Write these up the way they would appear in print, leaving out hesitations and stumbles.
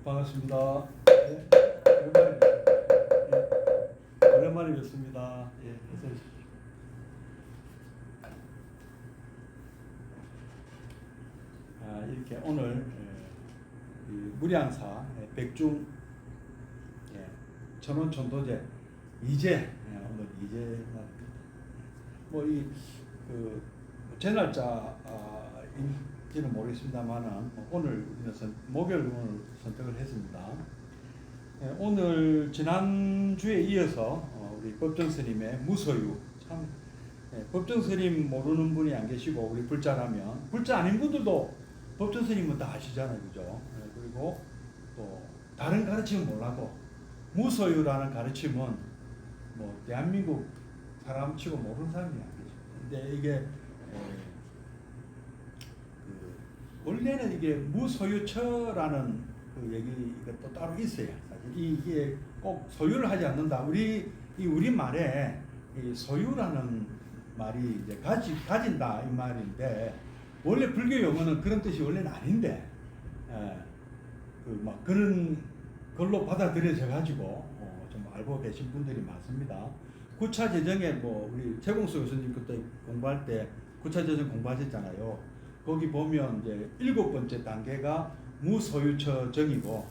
반갑습니다. 네, 오랜만에 오랜만에 뵙습니다. 예, 어서 오십시오. 이렇게 오늘 이 무량사 백중 천원 천도제 이제 오늘 이제 날입니다. 뭐이그 제 날짜인지는 모르겠습니다만은 오늘 우리는 목요일 오늘 선택을 했습니다. 오늘 지난 주에 이어서 우리 법정 스님의 무소유 참 법정 스님 모르는 분이 안 계시고 우리 불자라면 불자 아닌 분들도 법정 스님은 다 아시잖아요, 그죠? 그리고 또 다른 가르침은 몰라도 무소유라는 가르침은 뭐 대한민국 사람치고 모르는 사람이 안 계죠. 근데 이게 원래는 이게 무소유처라는 그 얘기가 또 따로 있어요. 사실 이게 꼭 소유를 하지 않는다. 우리 말에 이 소유라는 말이 이제 가진다 이 말인데 원래 불교 용어는 그런 뜻이 원래는 아닌데 막 그런 걸로 받아들여져 가지고 좀 알고 계신 분들이 많습니다. 구차 재정에 뭐 우리 최봉수 교수님 그때 공부할 때 구차 재정 공부하셨잖아요. 거기 보면 이제 7번째 단계가 무소유처 정이고,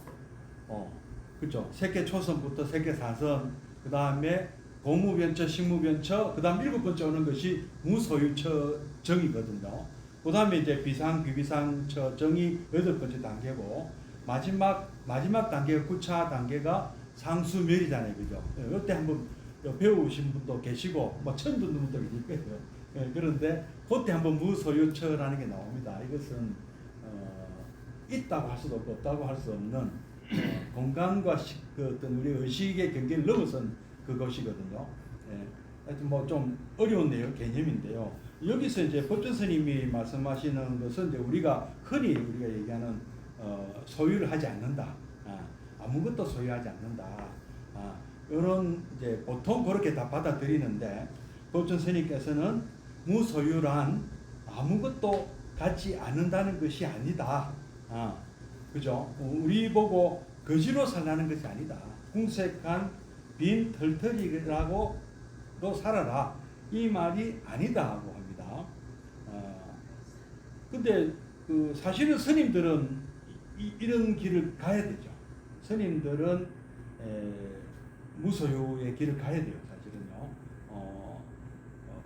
그렇죠. 세계 초선부터 세계 사선, 그 다음에 공무변처, 식무변처, 그 다음 7번째 오는 것이 무소유처 정이거든요. 그 다음에 이제 비상, 비비상처 정이 8번째 단계고, 마지막 단계가 9차 단계가 상수멸이잖아요, 그죠? 이때 한번 배우신 분도 계시고, 뭐 처음 듣는 분도 계실 거예요. 그런데 그때 한번 무소유처라는 게 나옵니다. 이것은 있다고 할 수도 없고 없다고 할 수 없는 공간과 그 어떤 우리 의식의 경계를 넘어선 그것이거든요. 하여튼 뭐 좀 어려운 내용 개념인데요. 여기서 이제 법전 스님이 말씀하시는 것은 이제 우리가 흔히 우리가 얘기하는 소유를 하지 않는다. 아무것도 소유하지 않는다. 이런 이제 보통 그렇게 다 받아들이는데 법전 스님께서는 무소유란 아무것도 갖지 않는다는 것이 아니다. 그죠? 우리 보고 거지로 살라는 것이 아니다. 궁색한 빈 털털이라고도 살아라. 이 말이 아니다고 합니다. 근데 사실은 스님들은 이런 길을 가야 되죠. 스님들은 무소유의 길을 가야 돼요. 사실은요.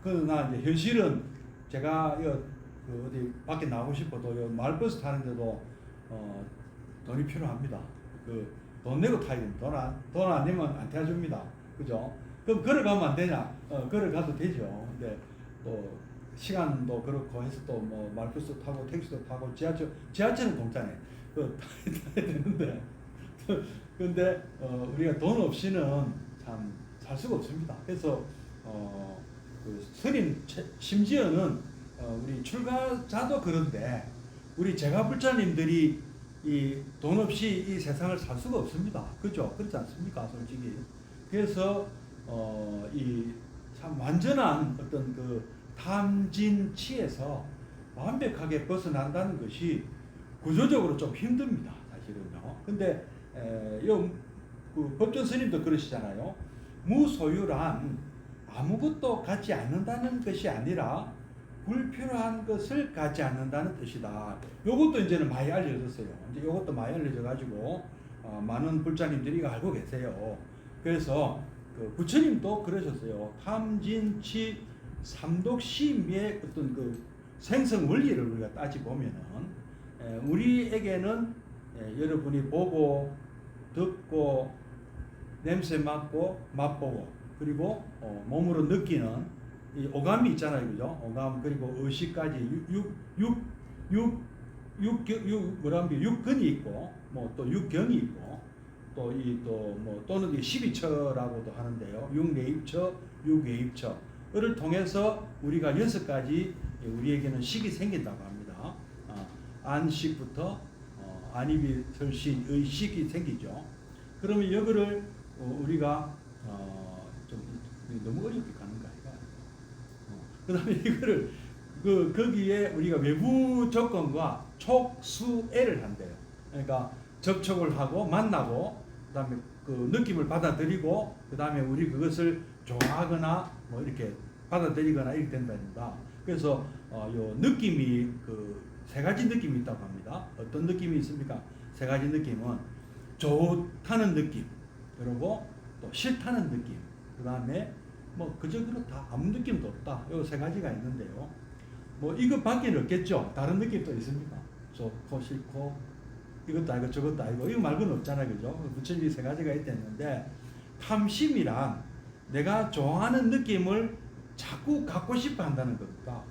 그러나 이제 현실은 제가 어디 밖에 나가고 싶어도 마을버스 타는데도 돈이 필요합니다. 돈 내고 타야 됩니다. 돈 안 내면 안 태워줍니다. 그죠? 그럼 걸어가면 안 되냐? 걸어가도 되죠. 근데 또 시간도 그렇고 해서 또 뭐 마을버스 타고 택시도 타고 지하철은 공짜네. 타야 되는데 근데 우리가 돈 없이는 참 살 수가 없습니다. 그래서 스님 심지어는 우리 출가자도 그런데 우리 제가불자님들이 이 돈 없이 이 세상을 살 수가 없습니다. 그죠? 그렇지 않습니까? 솔직히. 그래서 이 참 완전한 어떤 그 탐진치에서 완벽하게 벗어난다는 것이 구조적으로 좀 힘듭니다. 사실은요. 근데 그 법전 스님도 그러시잖아요. 무소유란 아무것도 갖지 않는다는 것이 아니라 불필요한 것을 갖지 않는다는 뜻이다. 이것도 이제는 많이 알려졌어요. 이제 이것도 많이 알려져가지고 많은 불자님들이 알고 계세요. 그래서 그 부처님도 그러셨어요. 탐진치 삼독심의 어떤 그 생성 원리를 우리가 따지 보면은 우리에게는 여러분이 보고 듣고 냄새 맡고 맛보고 그리고 몸으로 느끼는 이 오감이 있잖아요, 그죠? 오감 그리고 의식까지 육근이 있고 뭐 또 육경이 있고 또 뭐 또는 12처라고도 하는데요. 육내입처, 육외입처를 통해서 우리가 6가지 우리에게는 식이 생긴다고 합니다. 안식부터 안입이 설신 의식이 생기죠. 그러면 이거를 우리가 좀 너무 어렵게 가는 거 아닌가? 그다음에 이거를 거기에 우리가 외부 조건과 촉수애를 한대요. 그러니까 접촉을 하고 만나고 그다음에 그 느낌을 받아들이고 그다음에 우리 그것을 좋아하거나 뭐 이렇게 받아들이거나 이렇게 된답니다. 그래서 요 느낌이 그 세 가지 느낌이 있다고 합니다. 어떤 느낌이 있습니까? 세 가지 느낌은 좋다는 느낌, 그리고 또 싫다는 느낌, 그다음에 뭐 그저 그렇다 아무 느낌도 없다. 요 세 가지가 있는데요. 뭐 이것 밖에는 없겠죠. 다른 느낌도 있습니까? 좋고 싫고 이것도 아니고 저것도 아니고 이거 말고는 없잖아요, 그죠? 부처님이 세 가지가 있댔는데 탐심이란 내가 좋아하는 느낌을 자꾸 갖고 싶어 한다는 겁니다.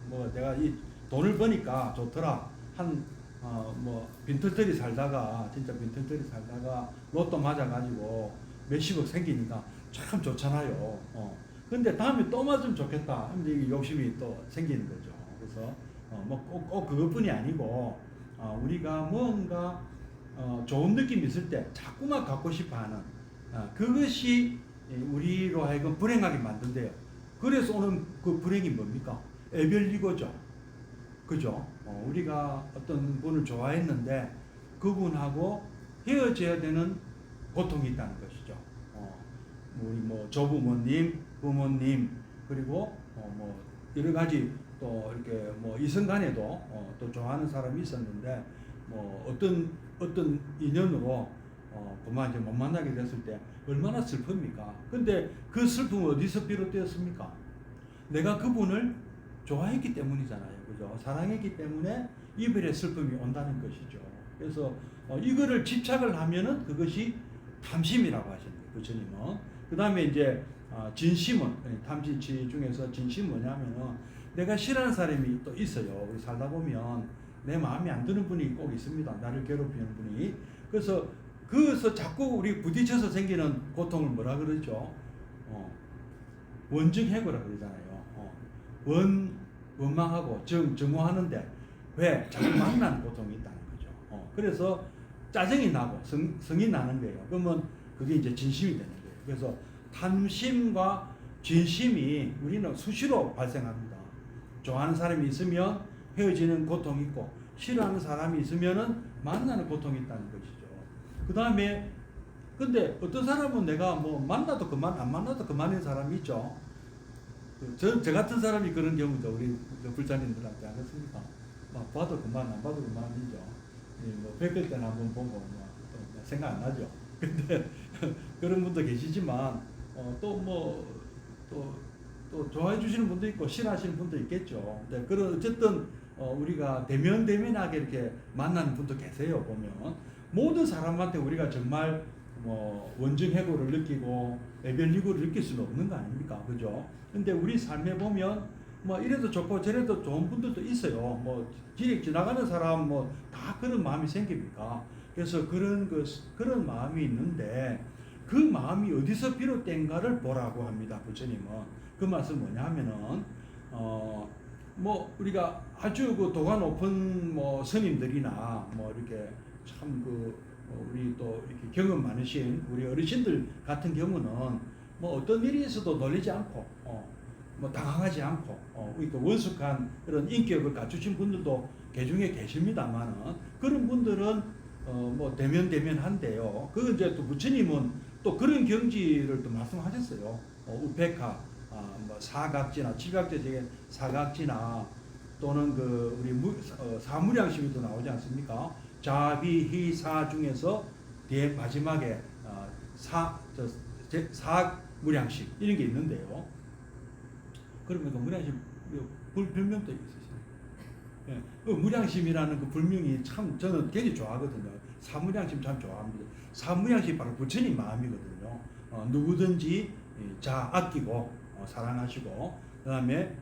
뭐 내가 이 돈을 버니까 좋더라. 뭐 빈털터리 살다가 진짜 빈털터리 살다가 로또 맞아가지고 몇십억 생기니까 참 좋잖아요. 근데 다음에 또 맞으면 좋겠다. 근데 이게 욕심이 또 생기는 거죠. 그래서 뭐 꼭 그것뿐이 아니고 우리가 뭔가 좋은 느낌이 있을 때 자꾸만 갖고 싶어하는 그것이 우리로 하여금 불행하게 만든대요. 그래서 오는 그 불행이 뭡니까? 애별리고죠. 그죠? 우리가 어떤 분을 좋아했는데 그분하고 헤어져야 되는 고통이 있다는 것이죠. 우리 뭐 조부모님, 부모님, 그리고 뭐 여러 가지 또 이렇게 뭐 이성간에도 또 좋아하는 사람이 있었는데 뭐 어떤 인연으로 그만 이제 못 만나게 됐을 때 얼마나 슬픕니까? 근데 그 슬픔은 어디서 비롯되었습니까? 내가 그분을 좋아했기 때문이잖아요. 그죠? 사랑했기 때문에 이별의 슬픔이 온다는 것이죠. 그래서 이거를 집착을 하면은 그것이 탐심이라고 하시는 거예요. 부처님은. 그 다음에 이제 진심은, 탐진치 중에서 진심은 뭐냐면은 내가 싫어하는 사람이 또 있어요. 우리 살다 보면 내 마음에 안 드는 분이 꼭 있습니다. 나를 괴롭히는 분이. 그래서 자꾸 우리 부딪혀서 생기는 고통을 뭐라 그러죠? 원증해고라 그러잖아요. 원망하고 증오하는데 왜? 자꾸 만나는 고통이 있다는 거죠. 그래서 짜증이 나고 성이 나는 거예요. 그러면 그게 이제 진심이 되는 거예요. 그래서 탐심과 진심이 우리는 수시로 발생합니다. 좋아하는 사람이 있으면 헤어지는 고통이 있고 싫어하는 사람이 있으면은 만나는 고통이 있다는 것이죠. 그 다음에 근데 어떤 사람은 내가 뭐 만나도 그만 안 만나도 그만인 사람이 있죠. 저 같은 사람이 그런 경우도 우리 불자님들한테 안 했습니까? 막 봐도 그만 안 봐도 그만이죠. 뭐 100일 때는 한번 보고 뭐 생각 안 나죠. 근데 그런 분도 계시지만 또 좋아해 주시는 분도 있고 싫어하시는 분도 있겠죠. 근데 그런 어쨌든 우리가 대면하게 이렇게 만나는 분도 계세요. 보면 모든 사람한테 우리가 정말 뭐 원증해고를 느끼고 애별리고를 느낄 수는 없는 거 아닙니까? 그죠? 근데 우리 삶에 보면 뭐 이래도 좋고 저래도 좋은 분들도 있어요. 뭐 지나가는 사람 뭐 다 그런 마음이 생깁니까? 그래서 그런 마음이 있는데 그 마음이 어디서 비롯된가를 보라고 합니다. 부처님은. 그 말씀 뭐냐면은 뭐 우리가 아주 그 도가 높은 뭐 스님들이나 뭐 이렇게 참 우리 또 이렇게 경험 많으신 우리 어르신들 같은 경우는 뭐 어떤 일이 있어도 놀리지 않고 뭐 당황하지 않고 그러니까 원숙한 그런 인격을 갖추신 분들도 개중에 계십니다만은 그런 분들은 뭐 대면한데요. 그 이제 또 부처님은 또 그런 경지를 또 말씀하셨어요. 우페카, 뭐 사각지나 칠각지 중에 사각지나 또는 그 우리 사무량심이 또 나오지 않습니까? 자비희사 중에서 뒤에 마지막에 사무량심 이런 게 있는데요. 그러면 그 무량심 별명도 있으시죠. 예, 그 무량심이라는 그 불명이 참 저는 굉장히 좋아하거든요. 사무량심 참 좋아합니다. 사무량심이 바로 부처님 마음이거든요. 누구든지 아끼고 사랑하시고 그다음에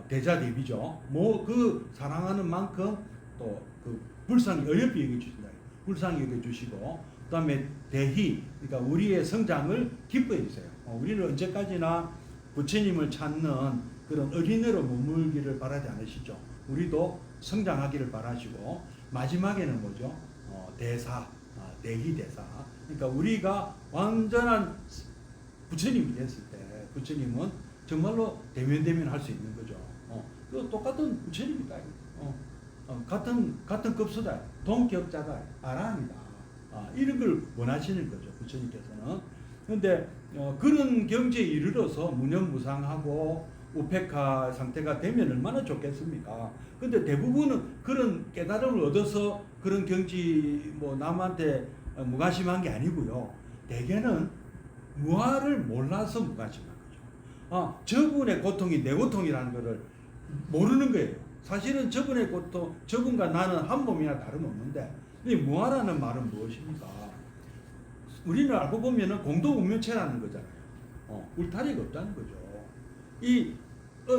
대자대비죠. 뭐 그 사랑하는 만큼 또 그 불쌍히 어여삐 여겨주신다. 불쌍히 여겨주시고 그다음에 대희 그러니까 우리의 성장을 기뻐해 주세요. 우리는 언제까지나 부처님을 찾는 그런 어린애로 머물기를 바라지 않으시죠. 우리도 성장하기를 바라시고 마지막에는 뭐죠? 대사, 대희대사. 그러니까 우리가 완전한 부처님이 됐을 때 부처님은 정말로 대면 할 수 있는 거죠. 그 똑같은 부처님이다. 같은 급수다, 동격자다, 아랍니다. 이런 걸 원하시는 거죠, 부처님께서는. 그런데 그런 경지에 이르러서 무념무상하고 우페카 상태가 되면 얼마나 좋겠습니까? 근데 대부분은 그런 깨달음을 얻어서 그런 경지 뭐 남한테 무관심한 게 아니고요. 대개는 무아를 몰라서 무관심한 거죠. 저분의 고통이 내 고통이라는 것을 모르는 거예요. 사실은 저분의 고통, 저분과 나는 한 몸이나 다름없는데, 이 무아라는 말은 무엇입니까? 우리는 알고 보면은 공동운명체라는 거잖아요. 울타리가 없다는 거죠.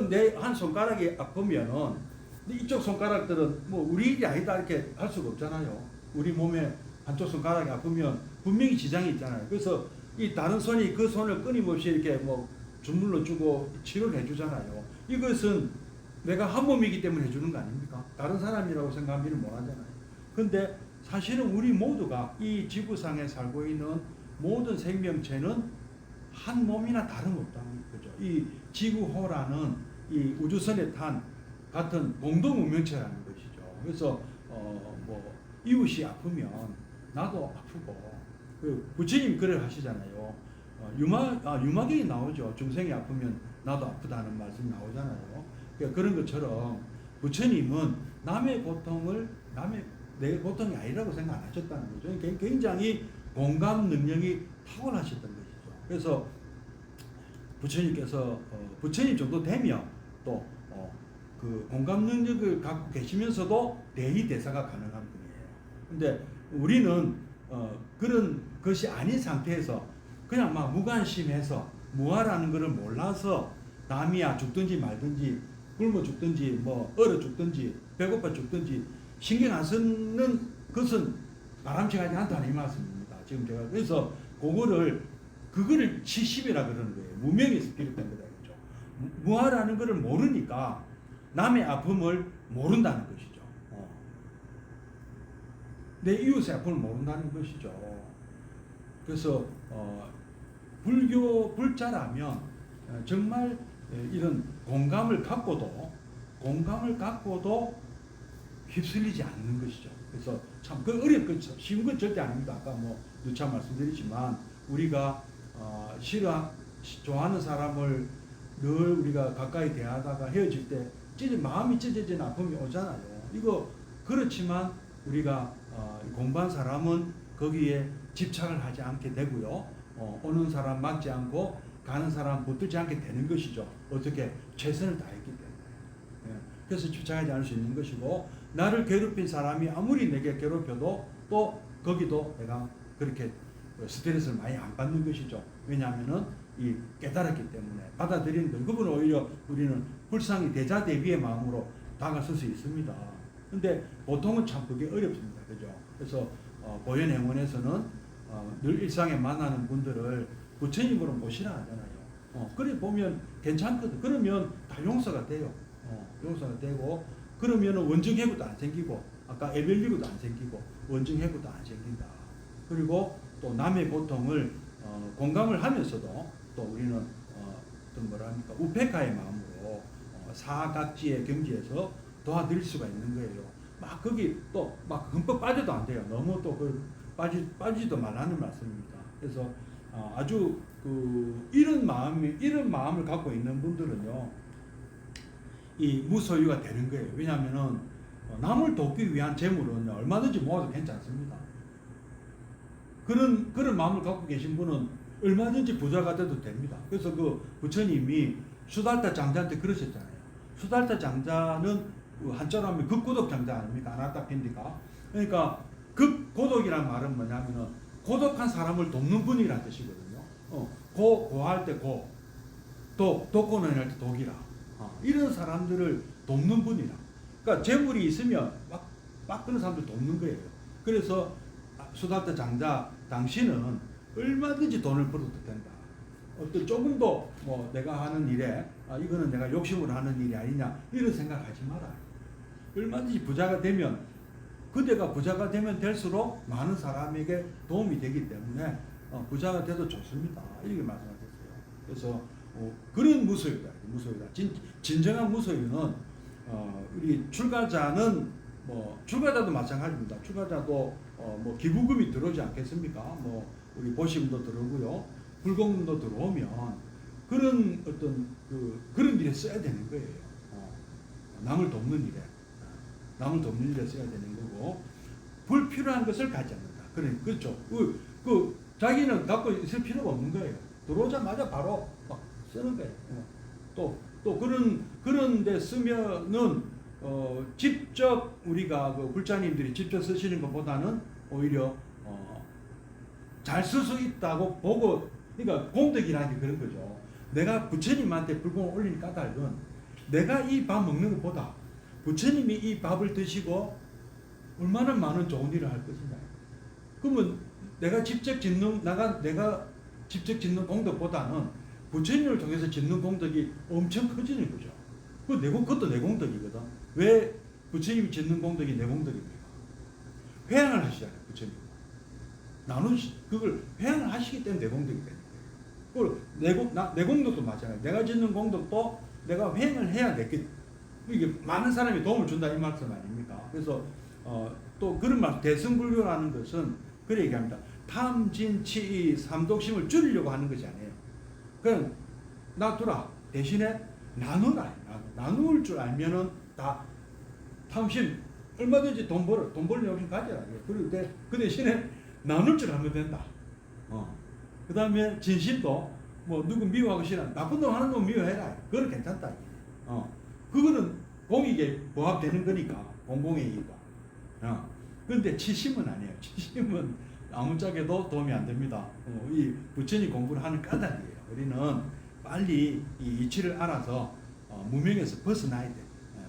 내 한 손가락이 아프면은 이쪽 손가락들은 뭐 우리 일이 아니다 이렇게 할 수가 없잖아요. 우리 몸에 한쪽 손가락이 아프면 분명히 지장이 있잖아요. 그래서 이 다른 손이 그 손을 끊임없이 이렇게 뭐 주물러 주고 치료를 해주잖아요. 이것은 내가 한 몸이기 때문에 해주는 거 아닙니까? 다른 사람이라고 생각하면 일을 못 하잖아요. 근데 사실은 우리 모두가 이 지구상에 살고 있는 모든 생명체는 한 몸이나 다름없다는 거죠. 이 지구호라는 이 우주선에 탄 같은 공동운명체라는 것이죠. 그래서 뭐 이웃이 아프면 나도 아프고, 부처님 그래 하시잖아요. 유마경이 나오죠. 중생이 아프면 나도 아프다는 말씀이 나오잖아요. 그러니까 그런 것처럼 부처님은 남의 고통을 내 고통이 아니라고 생각 안 하셨다는 거죠. 굉장히 공감 능력이 탁월하셨던 것이죠. 그래서 부처님께서 부처님 정도 되면 또 그 공감 능력을 갖고 계시면서도 대의대사가 가능한 분이에요. 근데 우리는 그런 것이 아닌 상태에서 그냥 막 무관심해서 무아라는 것을 몰라서 남이야 죽든지 말든지 굶어 죽든지 뭐 얼어 죽든지 배고파 죽든지 신경 안 쓰는 것은 바람직하지 않다는 이 말씀입니다. 지금 제가 그래서 그거를 70이라 그러는 거예요. 무명에서 비롯된 거다. 그렇죠? 무아라는 것을 모르니까 남의 아픔을 모른다는 것이죠. 내 이웃의 아픔을 모른다는 것이죠. 그래서 불자라면 정말 이런 공감을 갖고도 휩쓸리지 않는 것이죠. 그래서 참 그 어려운 건 쉬운 건 절대 아닙니다. 아까 뭐 누차 말씀드리지만 우리가 좋아하는 사람을 늘 우리가 가까이 대하다가 헤어질 때 마음이 찢어지는 아픔이 오잖아요. 이거 그렇지만 우리가 공부한 사람은 거기에 집착을 하지 않게 되고요. 오는 사람 맞지 않고 가는 사람 붙들지 않게 되는 것이죠. 어떻게? 최선을 다했기 때문에. 그래서 집착하지 않을 수 있는 것이고, 나를 괴롭힌 사람이 아무리 내게 괴롭혀도 또 거기도 내가 그렇게 스트레스를 많이 안 받는 것이죠. 왜냐하면은 이 깨달았기 때문에 받아들이는 거. 그분은 오히려 우리는 불상이 대자대비의 마음으로 다가설 수 있습니다. 근데 보통은 참 그게 어렵습니다. 그죠? 그래서 보현행원에서는 늘 일상에 만나는 분들을 부처님으로 모시라 하잖아요. 그래 보면 괜찮거든. 그러면 다 용서가 돼요. 용서가 되고, 그러면 원증해고도 안 생기고, 아까 애별리고도 안 생기고, 원증해고도 안 생긴다. 그리고 또 남의 고통을 공감을 하면서도 또 우리는 어떤 뭐랄까 우페카의 마음으로 사각지의 경지에서 도와드릴 수가 있는 거예요. 막 거기 또 막 흠뻑 빠져도 안 돼요. 너무 또 빠지지도 말라는 말씀입니다. 그래서 아주 이런 마음을 갖고 있는 분들은요, 이 무소유가 되는 거예요. 왜냐하면은 남을 돕기 위한 재물은 얼마든지 모아도 괜찮습니다. 그런 마음을 갖고 계신 분은 얼마든지 부자가 돼도 됩니다. 그래서 그 부처님이 수달타 장자한테 그러셨잖아요. 수달타 장자는 한자로 하면 극고독 장자 아닙니까? 아나타핀디가. 그러니까 극고독이란 말은 뭐냐면은 고독한 사람을 돕는 분이라는 뜻이거든요. 고할 때 고, 독고는 할 때 독이라. 이런 사람들을 돕는 분이라. 그러니까 재물이 있으면 막 그런 사람들 돕는 거예요. 그래서 수달타 장자, 당신은 얼마든지 돈을 벌어도 된다. 어떤 조금도 뭐 내가 하는 일에 이거는 내가 욕심으로 하는 일이 아니냐 이런 생각하지 마라. 얼마든지 부자가 되면, 그대가 부자가 되면 될수록 많은 사람에게 도움이 되기 때문에 부자가 돼도 좋습니다. 이렇게 말씀하셨어요. 그래서 그런 무소유다. 진정한 무소유는 우리 출가자는 뭐 출가자도 마찬가지입니다. 출가자도 뭐 기부금이 들어오지 않겠습니까? 뭐 우리 보시금도 들어오고요, 불공금도 들어오면 그런 어떤 그런 일에 써야 되는 거예요. 남을 돕는 일에, 남을 돕는 일에 써야 되는 거고, 불필요한 것을 갖지 않는다. 그렇죠. 자기는 갖고 있을 필요가 없는 거예요. 들어오자마자 바로 막 쓰는 거예요. 또 그런 데 쓰면은 직접 우리가 그 불자님들이 직접 쓰시는 것보다는 오히려 잘 쓸 수 있다고 보고, 그러니까 공덕이라는 게 그런 거죠. 내가 부처님한테 불공을 올린 까닭은 내가 이 밥 먹는 것보다 부처님이 이 밥을 드시고 얼마나 많은 좋은 일을 할 것인가. 그러면 내가 직접 짓는 공덕보다는 부처님을 통해서 짓는 공덕이 엄청 커지는 거죠. 그것도 내 공덕이거든. 왜 부처님이 짓는 공덕이 내 공덕입니까? 회양을 하시잖아요, 부처님. 그걸 회양을 하시기 때문에 내 공덕이 되는 거예요. 내 공덕도 마찬가지예요. 내가 짓는 공덕도 내가 회양을 해야 되겠. 이게 많은 사람이 도움을 준다 이 말씀 아닙니까? 그래서 또 그런 말, 대승불교라는 것은 그래 얘기합니다. 탐진치이 삼독심을 줄이려고 하는 것이 아니에요. 그냥 놔두라. 대신에 나누라. 나눌 줄 알면은 다 탐심 얼마든지 돈 벌는 욕심 가져라. 그리고 그 대신에 나눌 줄 알면 된다. 그 다음에 진심도 뭐 누구 미워하고 싫어. 나쁜 놈 하는 놈 미워해라. 그건 괜찮다. 그거는 공익에 부합되는 거니까. 공공이니까. 그런데 치심은 아니에요. 치심은 아무짝에도 도움이 안 됩니다. 이 부처님 공부를 하는 까닭이에요. 우리는 빨리 이 이치를 알아서 무명에서 벗어나야 돼.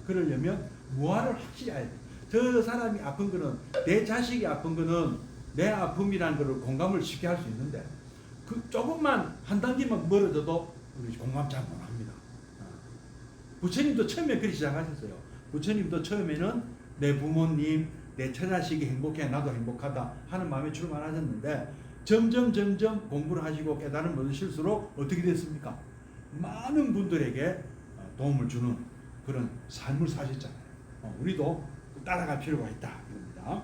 그러려면 무아를 확실히 알아야 돼. 저 사람이 아픈 거는, 내 자식이 아픈 거는 내 아픔이라는 걸 공감을 쉽게 할 수 있는데, 그 조금만 한 단계만 멀어져도 우리 공감 잘 못합니다. 부처님도 처음에 그렇게 시작하셨어요. 부처님도 처음에는 내 부모님, 내 처자식이 행복해, 나도 행복하다 하는 마음에 출발하셨는데, 점점 공부를 하시고 깨달음을 얻으실수록 어떻게 됐습니까? 많은 분들에게 도움을 주는 그런 삶을 사셨잖아요. 우리도 따라갈 필요가 있다. 이겁니다.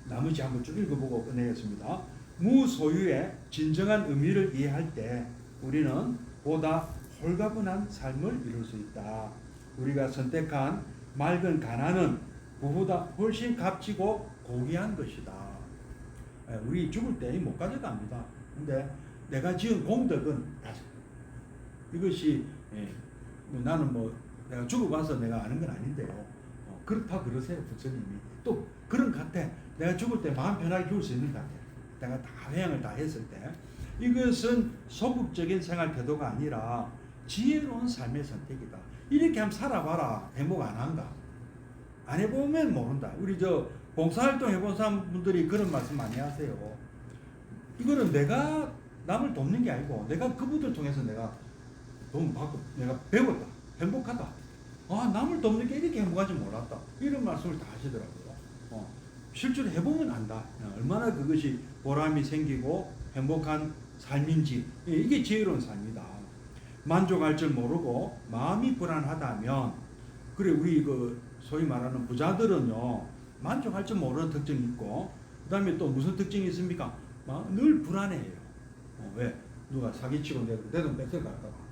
나머지 한번 쭉 읽어보고 끝내겠습니다. 무소유의 진정한 의미를 이해할 때 우리는 보다 홀가분한 삶을 이룰 수 있다. 우리가 선택한 맑은 가난은 그보다 훨씬 값지고 고귀한 것이다. 우리 죽을 때 못 가져갑니다. 근데 내가 지은 공덕은 이것이 나는 뭐 내가 죽어봐서 내가 아는 건 아닌데요. 그렇다 그러세요, 부처님이. 또 그런 것 같아. 내가 죽을 때 마음 편하게 죽을 수 있는 것 같아. 내가 다 회양을 다 했을 때. 이것은 소극적인 생활 태도가 아니라 지혜로운 삶의 선택이다. 이렇게 한번 살아봐라. 행복 안 한가? 안 해보면 모른다. 우리 봉사활동 해본 사람분들이 그런 말씀 많이 하세요. 이거는 내가 남을 돕는 게 아니고 내가 그분들 통해서 내가 도움 받고 내가 배웠다. 행복하다. 남을 돕는 게 이렇게 행복한지 몰랐다. 이런 말씀을 다 하시더라고요. 실제로 해보면 안다. 얼마나 그것이 보람이 생기고 행복한 삶인지. 이게 지혜로운 삶이다. 만족할 줄 모르고 마음이 불안하다면, 그래 우리 소위 말하는 부자들은요, 만족할 줄 모르는 특징이 있고, 그 다음에 또 무슨 특징이 있습니까? 늘 불안해해요. 왜? 누가 사기치고 내 돈 뺏어갈까봐.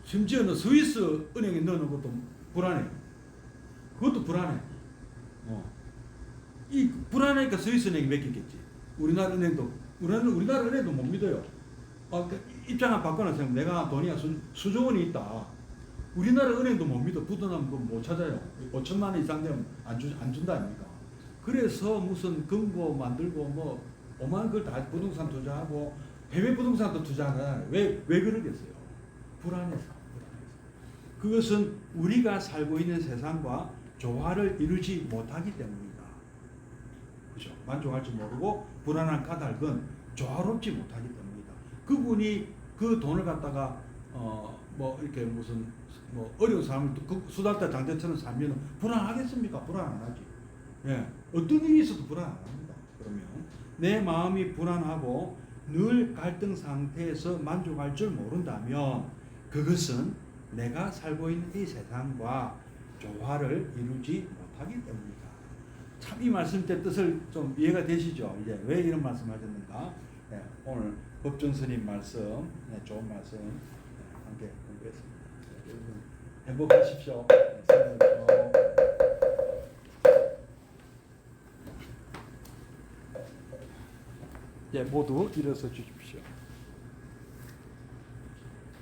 심지어는 스위스 은행에 넣는 것도 불안해요. 그것도 불안해. 이 불안하니까 스위스 은행이 맡기겠지. 우리나라 은행도 못 믿어요. 입장 한번 바꿔놓으세요. 내가 돈이 수조 원이 있다. 우리나라 은행도 못 믿어. 부도나면 못 찾아요. 5천만 원 이상 되면 안 준다 아닙니까? 그래서 무슨 금고 만들고 뭐 5만 원 그걸 다 부동산 투자하고 해외 부동산도 투자하잖아요. 왜 그러겠어요? 불안해서. 그것은 우리가 살고 있는 세상과 조화를 이루지 못하기 때문이다. 그죠? 만족할 줄 모르고 불안한 까닭은 조화롭지 못하기 때문이다. 그분이 그 돈을 갖다가 이렇게 무슨 어려운 삶을 수달자 장대처럼 살면 불안하겠습니까? 불안 안 하지. 어떤 일이 있어도 불안 안 합니다. 그러면 내 마음이 불안하고 늘 갈등 상태에서 만족할 줄 모른다면 그것은 내가 살고 있는 이 세상과 조화를 이루지 못하기 때문이다. 참 이 말씀의 뜻을 좀 이해가 되시죠? 이제 왜 이런 말씀하셨는가? 네, 오늘 법정 스님 말씀, 네, 좋은 말씀 함께 공부했습니다. 여러분 행복하십시오. 네, 모두 일어서 주십시오.